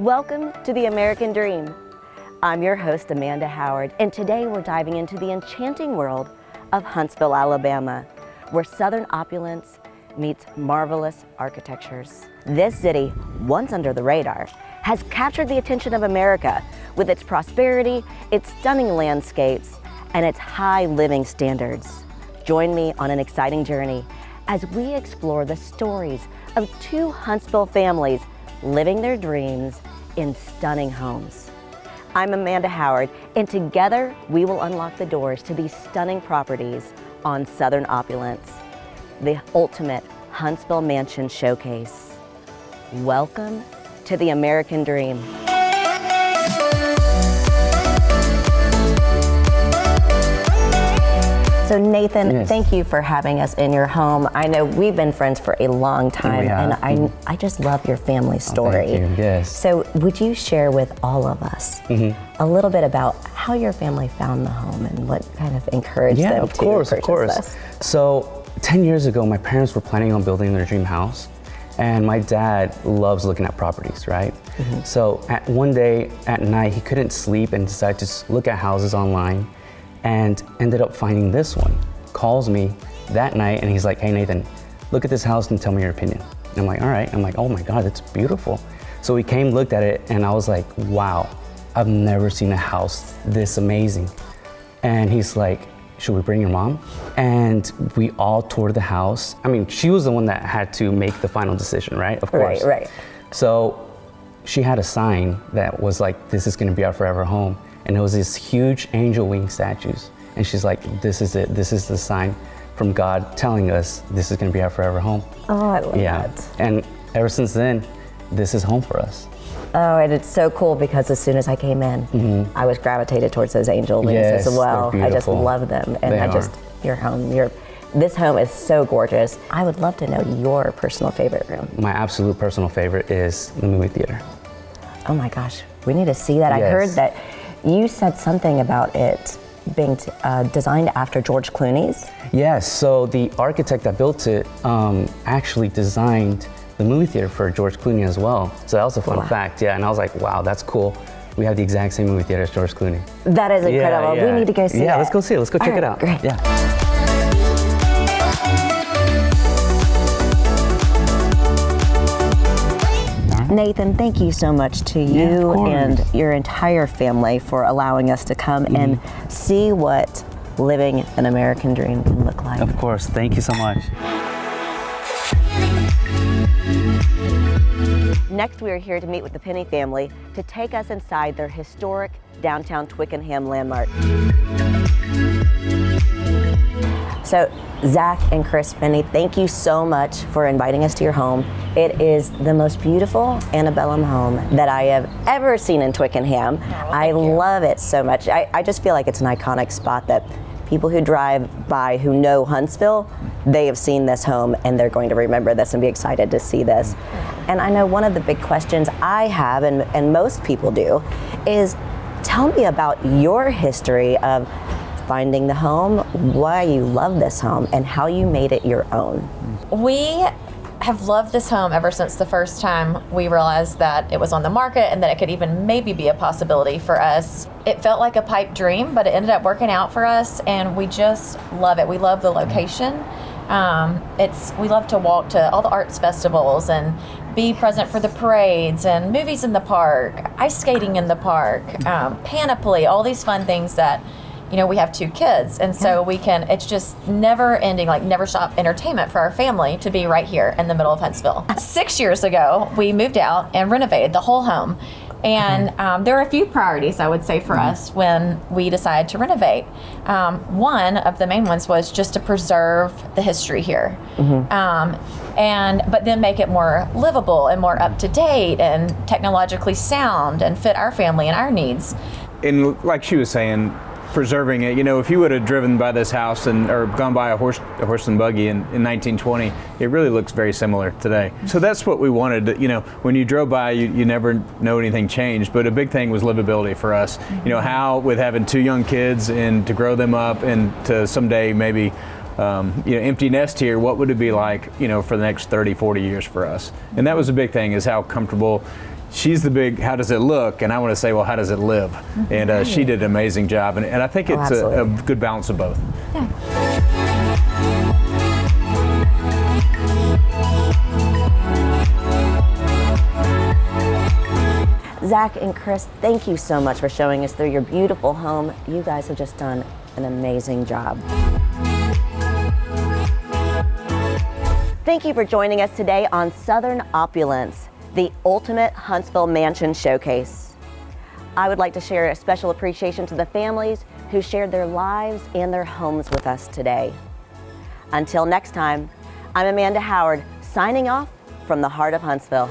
Welcome to the American Dream. I'm your host, Amanda Howard, and today we're diving into the enchanting world of Huntsville, Alabama, where Southern opulence meets marvelous architectures. This city, once under the radar, has captured the attention of America with its prosperity, its stunning landscapes, and its high living standards. Join me on an exciting journey as we explore the stories of two Huntsville families living their dreams in stunning homes. I'm Amanda Howard, and together we will unlock the doors to these stunning properties on Southern opulence, the ultimate Huntsville Mansion Showcase. Welcome to the American Dream. So Nathan, Thank you for having us in your home. I know we've been friends for a long time, and I just love your family story. Thank you. Yes. So would you share with all of us a little bit about how your family found the home and what kind of encouraged them to purchase this? So 10 years ago, my parents were planning on building their dream house, and my dad loves looking at properties, right? So one day at night, he couldn't sleep and decided to look at houses online, and ended up finding this one. Calls me that night and he's like, "Hey Nathan, look at this house and tell me your opinion." And I'm like, "All right." I'm like, "Oh my God, it's beautiful." So we came, looked at it, and I was like, "Wow, I've never seen a house this amazing." And he's like, "Should we bring your mom?" And we all toured the house. I mean, she was the one that had to make the final decision, right? Of course. Right. So she had a sign that was like, "This is gonna be our forever home." And it was these huge angel wing statues. And she's like, "This is it. This is the sign from God telling us this is gonna be our forever home." Oh, I love that. And ever since then, this is home for us. Oh, and it's so cool because as soon as I came in, I was gravitated towards those angel wings as well. They're I just beautiful. love them. And your home, this home is so gorgeous. I would love to know your personal favorite room. My absolute personal favorite is the movie theater. Oh my gosh, we need to see that. I heard that you said something about it being designed after George Clooney's. Yes, so the architect that built it actually designed the movie theater for George Clooney as well. So that was a fun fact, and I was like, wow, that's cool. We have the exact same movie theater as George Clooney. That is incredible. We need to go see it. Yeah, let's go see it. Let's go check it out. Great. Yeah. Nathan, thank you so much to you and your entire family for allowing us to come and see what living an American dream can look like. Of course, thank you so much. Next, we are here to meet with the Penny family to take us inside their historic downtown Twickenham landmark. So, Zach and Chris Penny, thank you so much for inviting us to your home. It is the most beautiful antebellum home that I have ever seen in Twickenham. I love it so much. I just feel like it's an iconic spot that people who drive by who know Huntsville, they have seen this home and they're going to remember this and be excited to see this. And I know one of the big questions I have, and most people do, is tell me about your history of finding the home, why you love this home, and how you made it your own. We have loved this home ever since the first time we realized that it was on the market and that it could even maybe be a possibility for us. It felt like a pipe dream, but it ended up working out for us, and we just love it. We love the location. We love to walk to all the arts festivals and be present for the parades and movies in the park, ice skating in the park, Panoply, all these fun things that we have two kids, and so it's just never ending, like never stop entertainment for our family to be right here in the middle of Huntsville. 6 years ago, we moved out and renovated the whole home. And there are a few priorities, I would say, for us when we decided to renovate. One of the main ones was just to preserve the history here, but then make it more livable and more up to date and technologically sound and fit our family and our needs. And like she was saying, preserving it. If you would have driven by this house or gone by a horse and buggy in 1920, it really looks very similar today. So that's what we wanted. When you drove by, you never know anything changed. But a big thing was livability for us. How with having two young kids and to grow them up and to someday maybe empty nest here, what would it be like, for the next 30, 40 years for us? And that was a big thing, is how comfortable she's the big, how does it look? And I want to say, well, how does it live? And she did an amazing job. And I think it's a good balance of both. Zach and Chris, thank you so much for showing us through your beautiful home. You guys have just done an amazing job. Thank you for joining us today on Southern Opulence, the ultimate Huntsville mansion showcase. I would like to share a special appreciation to the families who shared their lives and their homes with us today. Until next time, I'm Amanda Howard, signing off from the heart of Huntsville.